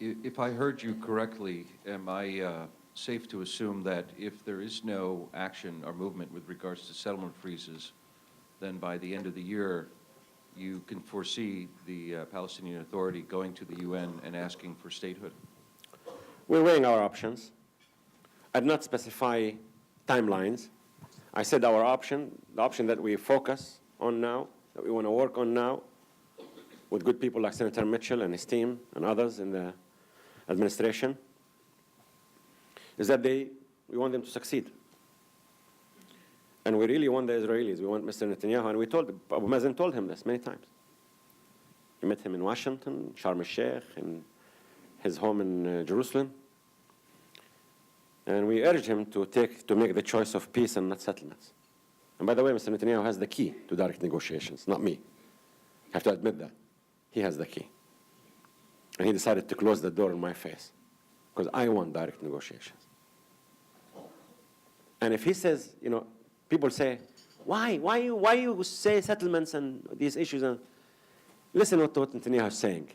If I heard you correctly, am I safe to assume that if there is no action or movement with regards to settlement freezes, then by the end of the year, you can foresee the Palestinian Authority going to the UN and asking for statehood? We're weighing our options. I did not specify timelines. I said our option, the option that we focus on now, that we want to work on now, with good people like Senator Mitchell and his team and others in the administration, is that we want them to succeed. And we really want the Israelis. We want Mr. Netanyahu. And Abu Mazen told him this many times. We met him in Washington, Sharm el-Sheikh, in his home in Jerusalem. And we urged him to make the choice of peace and not settlements. And by the way, Mr. Netanyahu has the key to direct negotiations, not me. I have to admit that. He has the key. And he decided to close the door in my face because I want direct negotiations. And if he says, people say, why you say settlements and these issues? And listen to what Netanyahu is saying.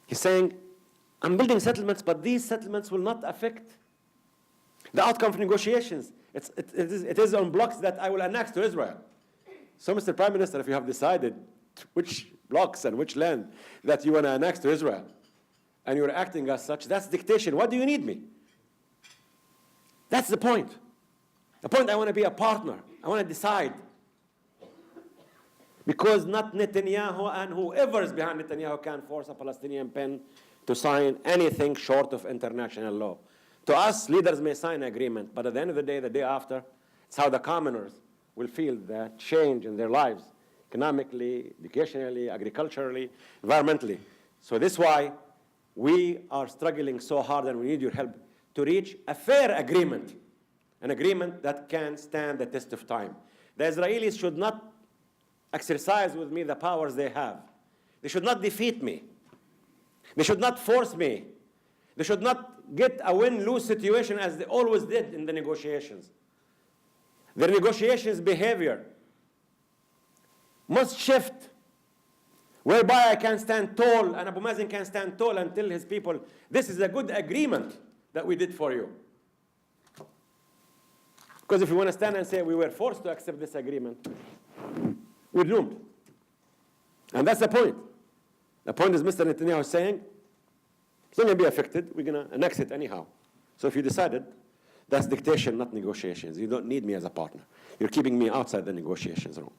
He's saying, I'm building settlements, but these settlements will not affect the outcome of negotiations. It is on blocks that I will annex to Israel. So, Mr. Prime Minister, if you have decided which blocks and which land that you want to annex to Israel, and you're acting as such, that's dictation. What do you need me? That's the point. The point, I want to be a partner. I want to decide. Because not Netanyahu and whoever is behind Netanyahu can force a Palestinian pen to sign anything short of international law. To us, leaders may sign an agreement, but at the end of the day after, it's how the commoners will feel the change in their lives, economically, educationally, agriculturally, environmentally. So this is why we are struggling so hard, and we need your help to reach a fair agreement, an agreement that can stand the test of time. The Israelis should not exercise with me the powers they have. They should not defeat me. They should not force me. They should not get a win-lose situation as they always did in the negotiations. Their negotiations behavior must shift, whereby I can stand tall and Abu Mazen can stand tall and tell his people, this is a good agreement that we did for you. Because if you want to stand and say we were forced to accept this agreement, we're doomed. And that's the point. The point is Mr. Netanyahu is saying, it's not going to be affected. We're going to annex it anyhow. So if you decided, that's dictation, not negotiations. You don't need me as a partner. You're keeping me outside the negotiations room.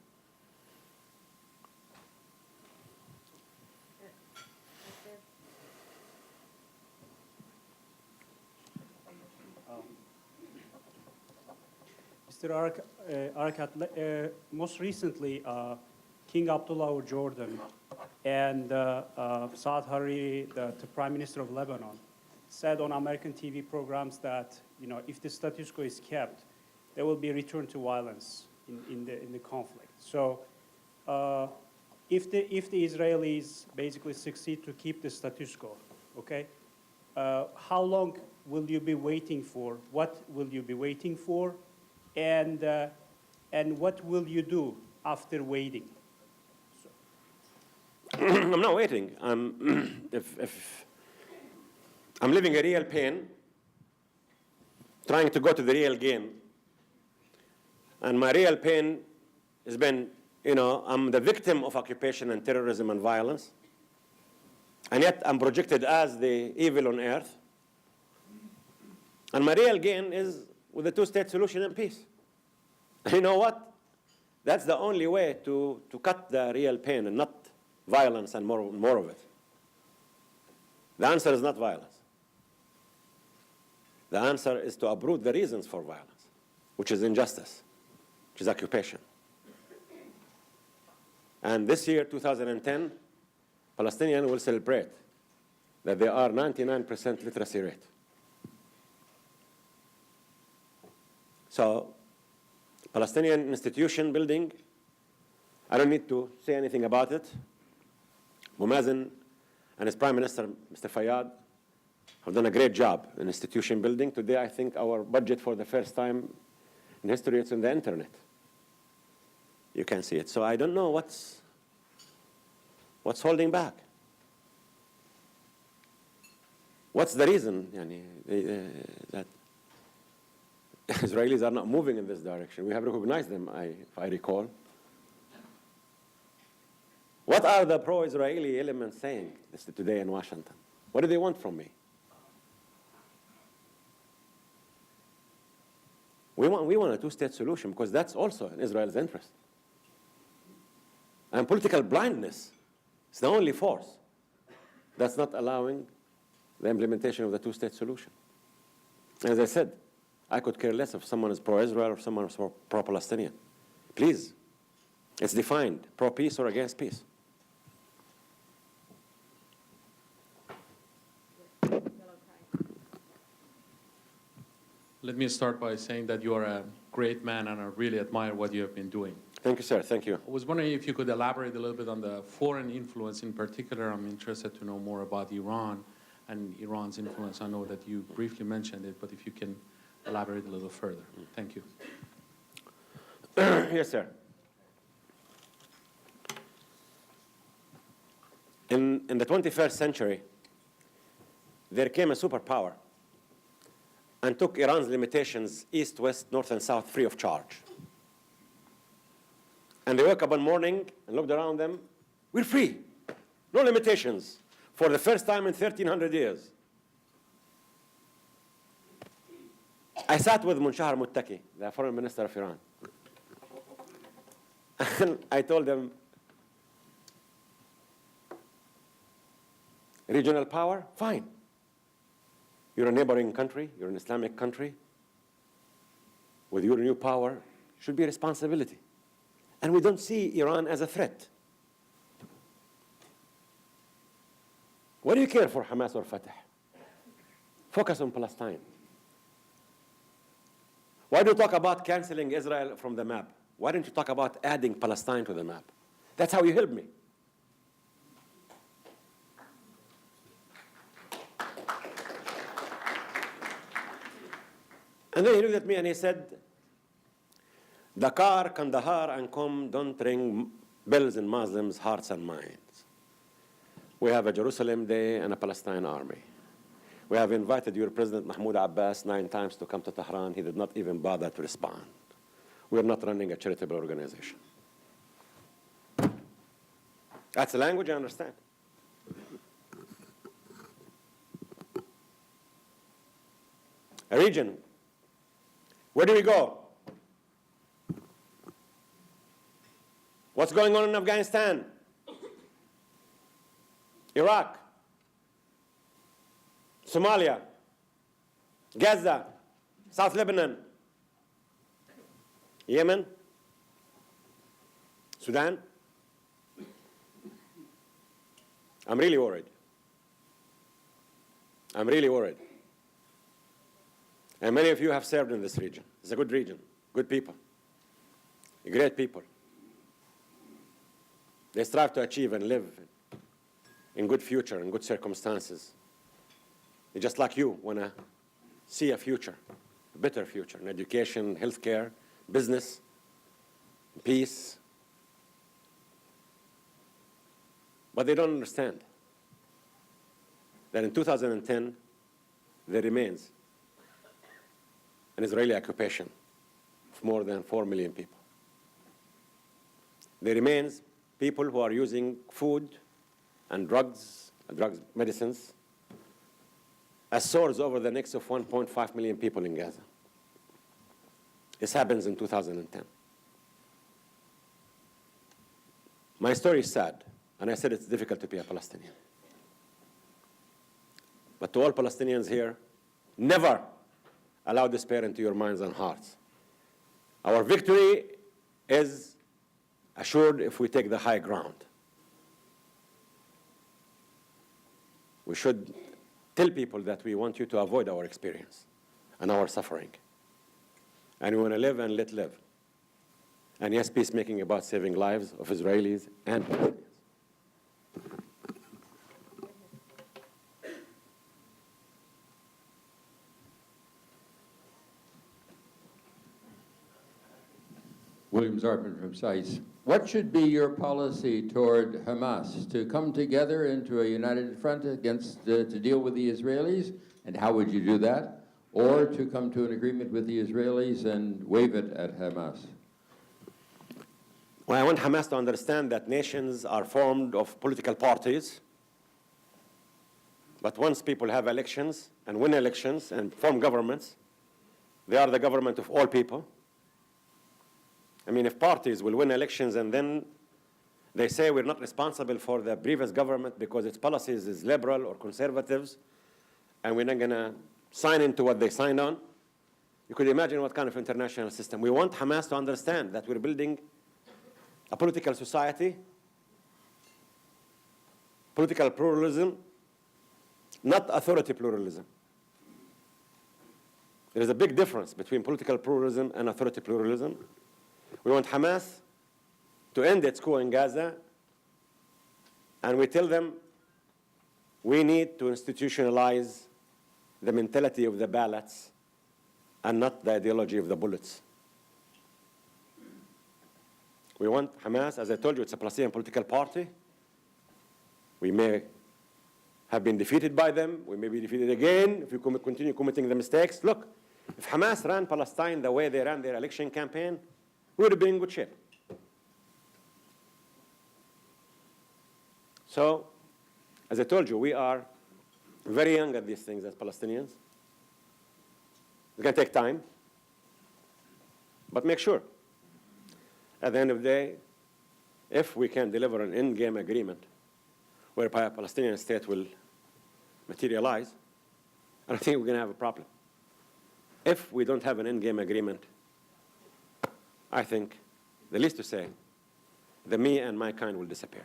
Mr. Arakat, most recently, King Abdullah of Jordan and Saad Hariri, the Prime Minister of Lebanon, said on American TV programs that if the status quo is kept, there will be a return to violence in the conflict. So, if the Israelis basically succeed to keep the status quo, okay, how long will you be waiting for? What will you be waiting for? And what will you do after waiting? I'm not waiting. If I'm living a real pain, trying to go to the real game, and my real pain has been, I'm the victim of occupation and terrorism and violence, and yet I'm projected as the evil on earth. And my real gain is with the two-state solution and peace. And you know what? That's the only way to cut the real pain and not violence and more of it. The answer is not violence. The answer is to uproot the reasons for violence, which is injustice, which is occupation. And this year, 2010, Palestinians will celebrate that they are 99% literacy rate. So, Palestinian institution building, I don't need to say anything about it. Abu Mazen and his Prime Minister, Mr. Fayyad, have done a great job in institution building. Today, I think our budget for the first time in history, it's on the internet. You can see it. So I don't know what's holding back. What's the reason that Israelis are not moving in this direction? We have recognized them, if I recall. What are the pro-Israeli elements saying today in Washington? What do they want from me? We want a two-state solution because that's also in Israel's interest. And political blindness is the only force that's not allowing the implementation of the two-state solution. As I said, I could care less if someone is pro-Israel or someone is pro-Palestinian. Please, it's defined, pro-peace or against peace. Let me start by saying that you are a great man, and I really admire what you have been doing. Thank you, sir. Thank you. I was wondering if you could elaborate a little bit on the foreign influence in particular. I'm interested to know more about Iran and Iran's influence. I know that you briefly mentioned it, but if you can elaborate a little further. Thank you. Yes, sir. In the 21st century, there came a superpower and took Iran's limitations east, west, north, and south free of charge. And they woke up one morning and looked around them. We're free. No limitations. For the first time in 1,300 years. I sat with Munshahar Muttaqi, the foreign minister of Iran. And I told them, regional power, fine. You're a neighboring country, you're an Islamic country. With your new power, should be responsibility. And we don't see Iran as a threat. What do you care for Hamas or Fatah? Focus on Palestine. Why do you talk about canceling Israel from the map? Why don't you talk about adding Palestine to the map? That's how you help me. And then he looked at me and he said, Dakar, Kandahar, and Qom don't ring bells in Muslims' hearts and minds. We have a Jerusalem Day and a Palestine army. We have invited your President Mahmoud Abbas 9 times to come to Tehran. He did not even bother to respond. We are not running a charitable organization. That's the language I understand. A region. Where do we go? What's going on in Afghanistan? Iraq? Somalia? Gaza? South Lebanon? Yemen? Sudan? I'm really worried. I'm really worried. And many of you have served in this region. It's a good region, good people, great people. They strive to achieve and live in good future, in good circumstances. They just like you want to see a future, a better future, in education, healthcare, business, peace. But they don't understand that in 2010, there remains an Israeli occupation of more than 4 million people. There remains people who are using food and drugs, medicines, as swords over the necks of 1.5 million people in Gaza. This happens in 2010. My story is sad, and I said it's difficult to be a Palestinian. But to all Palestinians here, never allow despair into your minds and hearts. Our victory is assured if we take the high ground. We should tell people that we want you to avoid our experience and our suffering. And we want to live and let live. And yes, peacemaking about saving lives of Israelis and Palestinians. William Zarpin from SAIS. What should be your policy toward Hamas? To come together into a united front against, to deal with the Israelis? And how would you do that? Or to come to an agreement with the Israelis and waive it at Hamas? Well, I want Hamas to understand that nations are formed of political parties. But once people have elections and win elections and form governments, they are the government of all people. I mean, if parties will win elections and then they say we're not responsible for the previous government because its policies is liberal or conservatives, and we're not going to sign into what they signed on, you could imagine what kind of international system. We want Hamas to understand that we're building a political society, political pluralism, not authority pluralism. There is a big difference between political pluralism and authority pluralism. We want Hamas to end its coup in Gaza, and we tell them we need to institutionalize the mentality of the ballots and not the ideology of the bullets. We want Hamas, as I told you, it's a Palestinian political party. We may have been defeated by them. We may be defeated again if we continue committing the mistakes. Look, if Hamas ran Palestine the way they ran their election campaign, we would have been in good shape. So, as I told you, we are very young at these things as Palestinians. It's going to take time. But make sure, at the end of the day, if we can deliver an end-game agreement whereby a Palestinian state will materialize, I don't think we're going to have a problem. If we don't have an end-game agreement, I think, the least to say, the me and my kind will disappear.